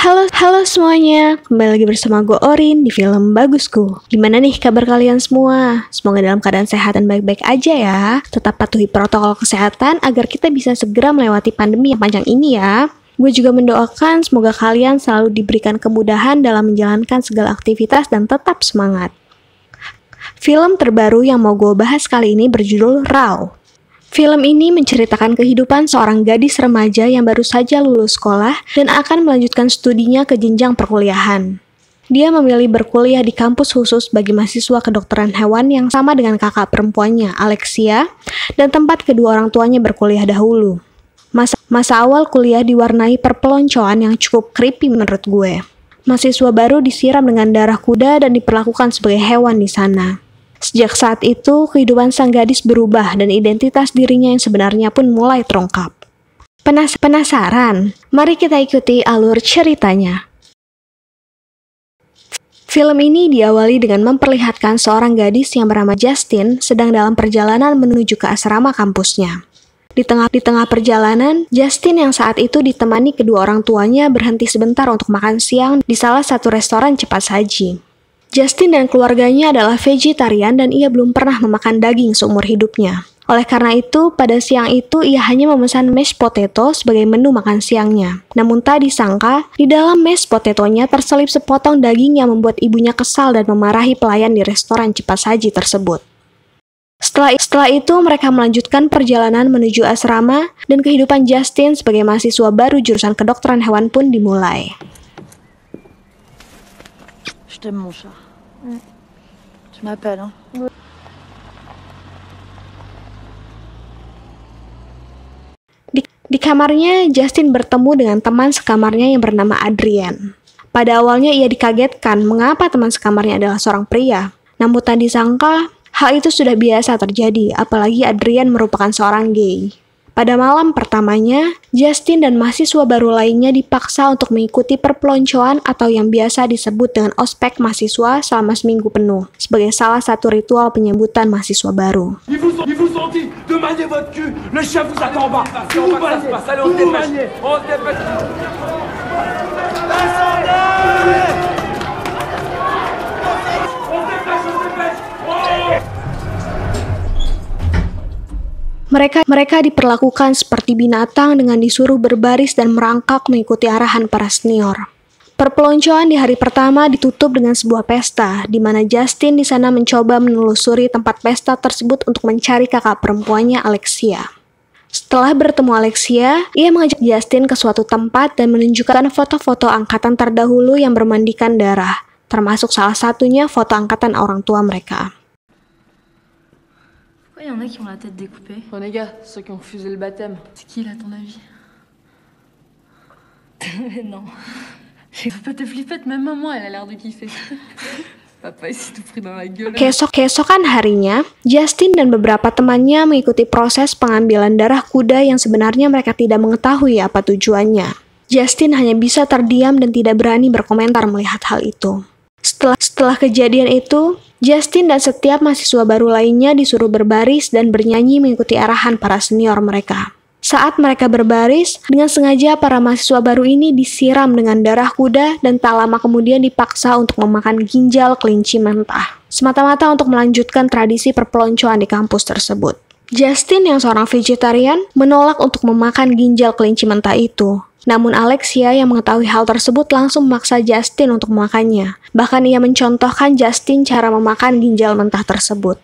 Halo semuanya, kembali lagi bersama gue Orin di film Bagusku. Gimana nih kabar kalian semua? Semoga dalam keadaan sehat dan baik-baik aja ya. Tetap patuhi protokol kesehatan agar kita bisa segera melewati pandemi yang panjang ini ya. Gue juga mendoakan semoga kalian selalu diberikan kemudahan dalam menjalankan segala aktivitas dan tetap semangat. Film terbaru yang mau gue bahas kali ini berjudul Raw. Film ini menceritakan kehidupan seorang gadis remaja yang baru saja lulus sekolah dan akan melanjutkan studinya ke jenjang perkuliahan. Dia memilih berkuliah di kampus khusus bagi mahasiswa kedokteran hewan yang sama dengan kakak perempuannya, Alexia, dan tempat kedua orang tuanya berkuliah dahulu. Masa awal kuliah diwarnai perpeloncoan yang cukup creepy menurut gue. Mahasiswa baru disiram dengan darah kuda dan diperlakukan sebagai hewan di sana. Sejak saat itu, kehidupan sang gadis berubah dan identitas dirinya yang sebenarnya pun mulai terungkap. Penasaran? Mari kita ikuti alur ceritanya. Film ini diawali dengan memperlihatkan seorang gadis yang bernama Justin sedang dalam perjalanan menuju ke asrama kampusnya. Di tengah perjalanan, Justin yang saat itu ditemani kedua orang tuanya berhenti sebentar untuk makan siang di salah satu restoran cepat saji. Justin dan keluarganya adalah vegetarian dan ia belum pernah memakan daging seumur hidupnya. Oleh karena itu, pada siang itu ia hanya memesan mashed potato sebagai menu makan siangnya. Namun tak disangka, di dalam mashed potatonya terselip sepotong daging yang membuat ibunya kesal dan memarahi pelayan di restoran cepat saji tersebut. Setelah itu, mereka melanjutkan perjalanan menuju asrama dan kehidupan Justin sebagai mahasiswa baru jurusan kedokteran hewan pun dimulai. Je t'aime mon chat. Tu m'appelles, hein? Di kamarnya, Justin bertemu dengan teman sekamarnya yang bernama Adrian. Pada awalnya ia dikagetkan mengapa teman sekamarnya adalah seorang pria. Namun tak disangka, hal itu sudah biasa terjadi, apalagi Adrian merupakan seorang gay. Pada malam pertamanya, Justin dan mahasiswa baru lainnya dipaksa untuk mengikuti perpeloncoan atau yang biasa disebut dengan ospek mahasiswa selama seminggu penuh, sebagai salah satu ritual penyambutan mahasiswa baru. Il vous ont dit de manier votre cul. Le chef vous attend en bas. Si vous maniez, allez, on se dépêche. On se dépêche. Mereka diperlakukan seperti binatang dengan disuruh berbaris dan merangkak mengikuti arahan para senior. Perpeloncoan di hari pertama ditutup dengan sebuah pesta, di mana Justin di sana mencoba menelusuri tempat pesta tersebut untuk mencari kakak perempuannya Alexia. Setelah bertemu Alexia, ia mengajak Justin ke suatu tempat dan menunjukkan foto-foto angkatan terdahulu yang bermandikan darah, termasuk salah satunya foto angkatan orang tua mereka. Il y en a qui ont la tête découpée. Oh les gars, ceux qui ont refusé le baptême. C'est qui là, à ton avis? Non. Papa flippette, même maman, elle a l'air de kiffer. Papa est tout pris dans la gueule. Keesokan harinya, Justin dan beberapa temannya mengikuti proses pengambilan darah kuda yang sebenarnya mereka tidak mengetahui apa tujuannya. Justin hanya bisa terdiam dan tidak berani berkomentar melihat hal itu. Setelah kejadian itu, Justin dan setiap mahasiswa baru lainnya disuruh berbaris dan bernyanyi mengikuti arahan para senior mereka. Saat mereka berbaris, dengan sengaja para mahasiswa baru ini disiram dengan darah kuda dan tak lama kemudian dipaksa untuk memakan ginjal kelinci mentah, semata-mata untuk melanjutkan tradisi perpeloncoan di kampus tersebut. Justin yang seorang vegetarian menolak untuk memakan ginjal kelinci mentah itu. Namun Alexia yang mengetahui hal tersebut langsung memaksa Justin untuk memakannya. Bahkan ia mencontohkan Justin cara memakan ginjal mentah tersebut.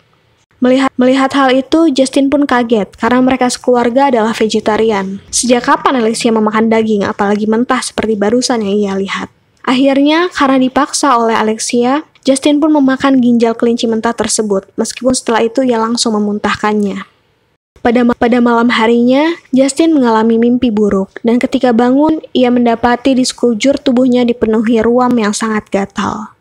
Melihat hal itu, Justin pun kaget karena mereka sekeluarga adalah vegetarian. Sejak kapan Alexia memakan daging, apalagi mentah seperti barusan yang ia lihat? Akhirnya, karena dipaksa oleh Alexia, Justin pun memakan ginjal kelinci mentah tersebut, meskipun setelah itu ia langsung memuntahkannya. Pada malam harinya, Justin mengalami mimpi buruk, dan ketika bangun, ia mendapati di sekujur tubuhnya dipenuhi ruam yang sangat gatal.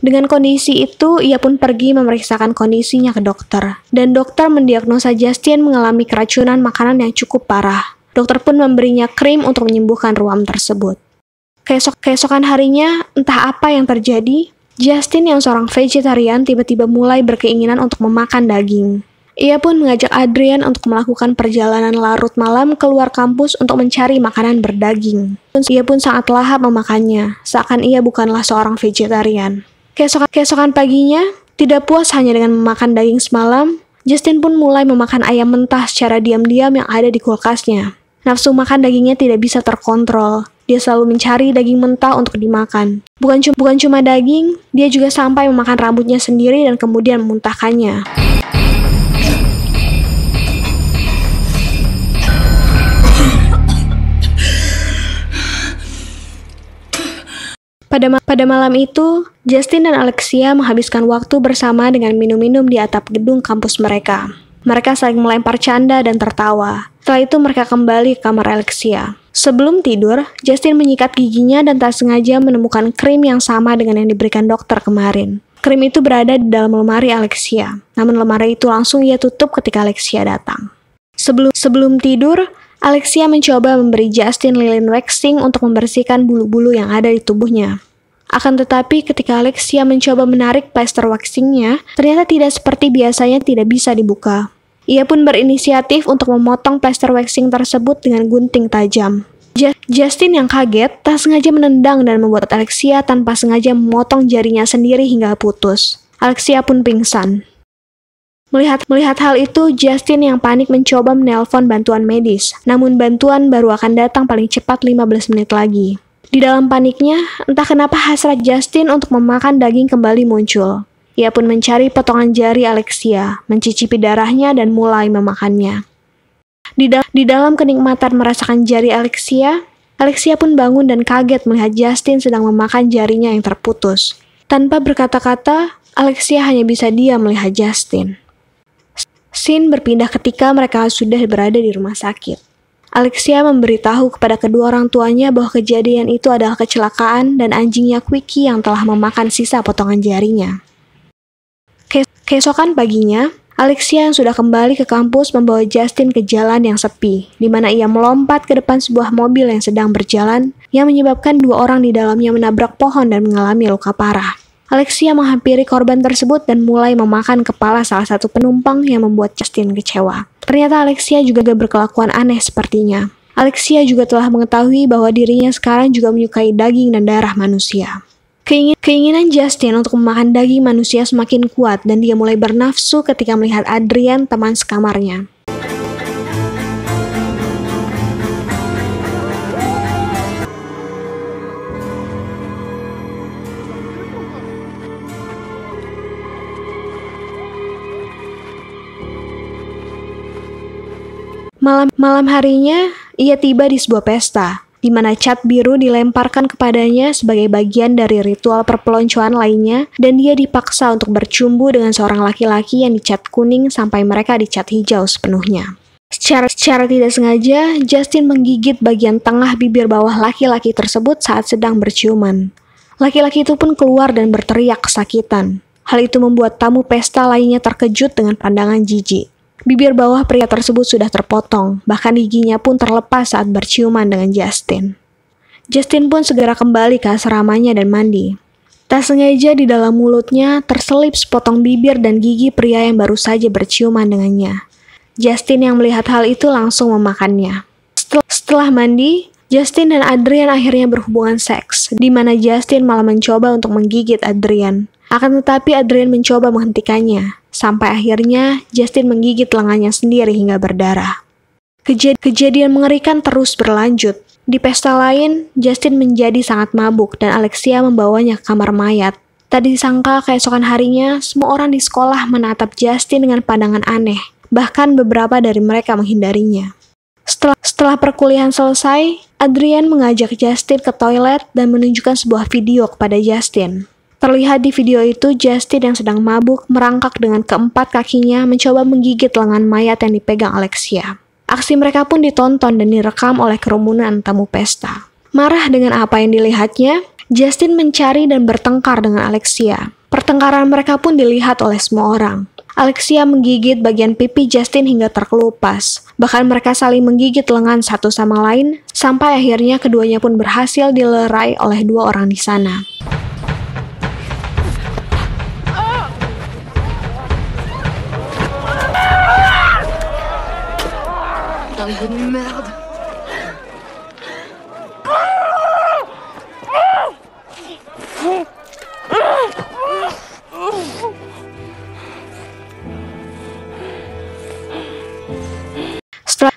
Dengan kondisi itu, ia pun pergi memeriksakan kondisinya ke dokter. Dan dokter mendiagnosa Justin mengalami keracunan makanan yang cukup parah. Dokter pun memberinya krim untuk menyembuhkan ruam tersebut. Keesokan harinya, entah apa yang terjadi, Justin yang seorang vegetarian tiba-tiba mulai berkeinginan untuk memakan daging. Ia pun mengajak Adrian untuk melakukan perjalanan larut malam keluar kampus untuk mencari makanan berdaging. Ia pun sangat lahap memakannya, seakan ia bukanlah seorang vegetarian. Keesokan paginya, tidak puas hanya dengan memakan daging semalam, Justin pun mulai memakan ayam mentah secara diam-diam yang ada di kulkasnya. Nafsu makan dagingnya tidak bisa terkontrol. Dia selalu mencari daging mentah untuk dimakan. Bukan cuma daging, dia juga sampai memakan rambutnya sendiri dan kemudian memuntahkannya. Pada malam itu, Justin dan Alexia menghabiskan waktu bersama dengan minum-minum di atap gedung kampus mereka. Mereka saling melempar canda dan tertawa. Setelah itu mereka kembali ke kamar Alexia. Sebelum tidur, Justin menyikat giginya dan tak sengaja menemukan krim yang sama dengan yang diberikan dokter kemarin. Krim itu berada di dalam lemari Alexia. Namun lemari itu langsung ia tutup ketika Alexia datang. Sebelum tidur, Alexia mencoba memberi Justin lilin waxing untuk membersihkan bulu-bulu yang ada di tubuhnya. Akan tetapi ketika Alexia mencoba menarik plester waxingnya, ternyata tidak seperti biasanya tidak bisa dibuka. Ia pun berinisiatif untuk memotong plester waxing tersebut dengan gunting tajam. Justin yang kaget, tak sengaja menendang dan membuat Alexia tanpa sengaja memotong jarinya sendiri hingga putus. Alexia pun pingsan. Melihat hal itu, Justin yang panik mencoba menelpon bantuan medis, namun bantuan baru akan datang paling cepat 15 menit lagi. Di dalam paniknya, entah kenapa hasrat Justin untuk memakan daging kembali muncul. Ia pun mencari potongan jari Alexia, mencicipi darahnya dan mulai memakannya. Di dalam kenikmatan merasakan jari Alexia, Alexia pun bangun dan kaget melihat Justin sedang memakan jarinya yang terputus. Tanpa berkata-kata, Alexia hanya bisa diam melihat Justin. Scene berpindah ketika mereka sudah berada di rumah sakit. Alexia memberitahu kepada kedua orang tuanya bahwa kejadian itu adalah kecelakaan dan anjingnya Quickie yang telah memakan sisa potongan jarinya. Keesokan paginya, Alexia yang sudah kembali ke kampus membawa Justin ke jalan yang sepi, di mana ia melompat ke depan sebuah mobil yang sedang berjalan, yang menyebabkan dua orang di dalamnya menabrak pohon dan mengalami luka parah. Alexia menghampiri korban tersebut dan mulai memakan kepala salah satu penumpang yang membuat Justin kecewa. Ternyata Alexia juga berkelakuan aneh sepertinya. Alexia juga telah mengetahui bahwa dirinya sekarang juga menyukai daging dan darah manusia. Keinginan Justin untuk memakan daging manusia semakin kuat dan dia mulai bernafsu ketika melihat Adrian, teman sekamarnya. Malam harinya, ia tiba di sebuah pesta, di mana cat biru dilemparkan kepadanya sebagai bagian dari ritual perpeloncoan lainnya, dan dia dipaksa untuk bercumbu dengan seorang laki-laki yang dicat kuning sampai mereka dicat hijau sepenuhnya. Secara tidak sengaja, Justin menggigit bagian tengah bibir bawah laki-laki tersebut saat sedang berciuman. Laki-laki itu pun keluar dan berteriak kesakitan. Hal itu membuat tamu pesta lainnya terkejut dengan pandangan jijik. Bibir bawah pria tersebut sudah terpotong, bahkan giginya pun terlepas saat berciuman dengan Justin. Justin pun segera kembali ke asramanya dan mandi. Tak sengaja di dalam mulutnya terselip sepotong bibir dan gigi pria yang baru saja berciuman dengannya. Justin yang melihat hal itu langsung memakannya. Setelah mandi, Justin dan Adrian akhirnya berhubungan seks, di mana Justin malah mencoba untuk menggigit Adrian. Akan tetapi Adrian mencoba menghentikannya. Sampai akhirnya, Justin menggigit lengannya sendiri hingga berdarah. Kejadian mengerikan terus berlanjut. Di pesta lain, Justin menjadi sangat mabuk dan Alexia membawanya ke kamar mayat. Tak disangka keesokan harinya, semua orang di sekolah menatap Justin dengan pandangan aneh. Bahkan beberapa dari mereka menghindarinya. Setelah perkuliahan selesai, Adrian mengajak Justin ke toilet dan menunjukkan sebuah video kepada Justin. Terlihat di video itu, Justin yang sedang mabuk merangkak dengan keempat kakinya mencoba menggigit lengan mayat yang dipegang Alexia. Aksi mereka pun ditonton dan direkam oleh kerumunan tamu pesta. Marah dengan apa yang dilihatnya, Justin mencari dan bertengkar dengan Alexia. Pertengkaran mereka pun dilihat oleh semua orang. Alexia menggigit bagian pipi Justin hingga terkelupas. Bahkan mereka saling menggigit lengan satu sama lain, sampai akhirnya keduanya pun berhasil dilerai oleh dua orang di sana. Un goût de merde.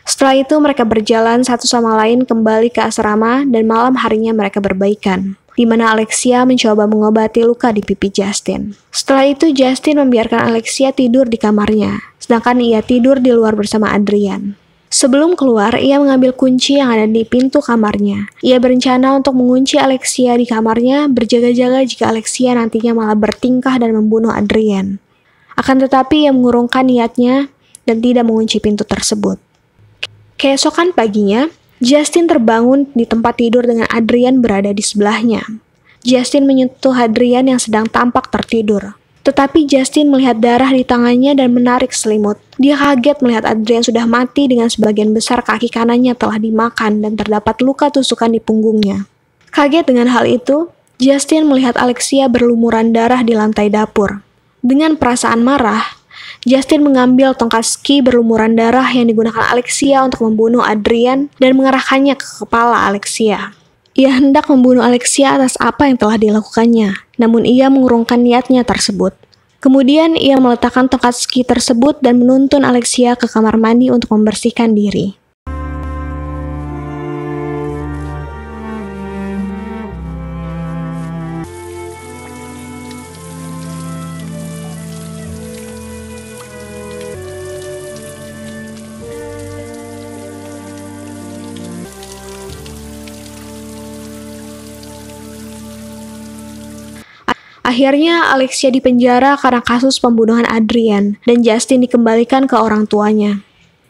Setelah itu mereka berjalan satu sama lain kembali ke asrama dan malam harinya mereka berbaikan, di mana Alexia mencoba mengobati luka di pipi Justin. Setelah itu Justin membiarkan Alexia tidur di kamarnya, sedangkan ia tidur di luar bersama Adrian. Sebelum keluar, ia mengambil kunci yang ada di pintu kamarnya. Ia berencana untuk mengunci Alexia di kamarnya, berjaga-jaga jika Alexia nantinya malah bertingkah dan membunuh Adrian. Akan tetapi ia mengurungkan niatnya dan tidak mengunci pintu tersebut. Keesokan paginya, Justin terbangun di tempat tidur dengan Adrian berada di sebelahnya. Justin menyentuh Adrian yang sedang tampak tertidur. Tetapi Justin melihat darah di tangannya dan menarik selimut. Dia kaget melihat Adrian sudah mati dengan sebagian besar kaki kanannya telah dimakan dan terdapat luka tusukan di punggungnya. Kaget dengan hal itu, Justin melihat Alexia berlumuran darah di lantai dapur. Dengan perasaan marah, Justin mengambil tongkat ski berlumuran darah yang digunakan Alexia untuk membunuh Adrian dan mengarahkannya ke kepala Alexia. Ia hendak membunuh Alexia atas apa yang telah dilakukannya, namun ia mengurungkan niatnya tersebut. Kemudian ia meletakkan tongkat ski tersebut dan menuntun Alexia ke kamar mandi untuk membersihkan diri. Akhirnya Alexia dipenjara karena kasus pembunuhan Adrian dan Justin dikembalikan ke orang tuanya.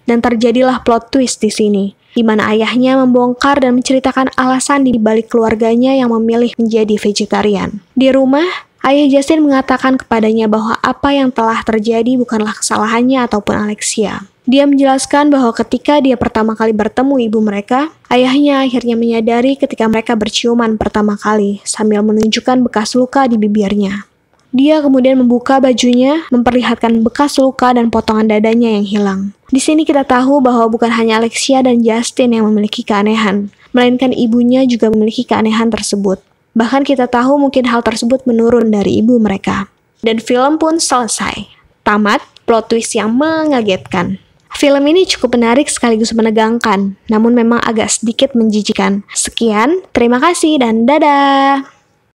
Dan terjadilah plot twist di sini, di mana ayahnya membongkar dan menceritakan alasan di balik keluarganya yang memilih menjadi vegetarian. Di rumah, ayah Justin mengatakan kepadanya bahwa apa yang telah terjadi bukanlah kesalahannya ataupun Alexia. Dia menjelaskan bahwa ketika dia pertama kali bertemu ibu mereka, ayahnya akhirnya menyadari ketika mereka berciuman pertama kali sambil menunjukkan bekas luka di bibirnya. Dia kemudian membuka bajunya, memperlihatkan bekas luka dan potongan dadanya yang hilang. Di sini kita tahu bahwa bukan hanya Alexia dan Justin yang memiliki keanehan, melainkan ibunya juga memiliki keanehan tersebut. Bahkan kita tahu mungkin hal tersebut menurun dari ibu mereka. Dan film pun selesai. Tamat, plot twist yang mengagetkan. Film ini cukup menarik sekaligus menegangkan, namun memang agak sedikit menjijikan. Sekian, terima kasih dan dadah!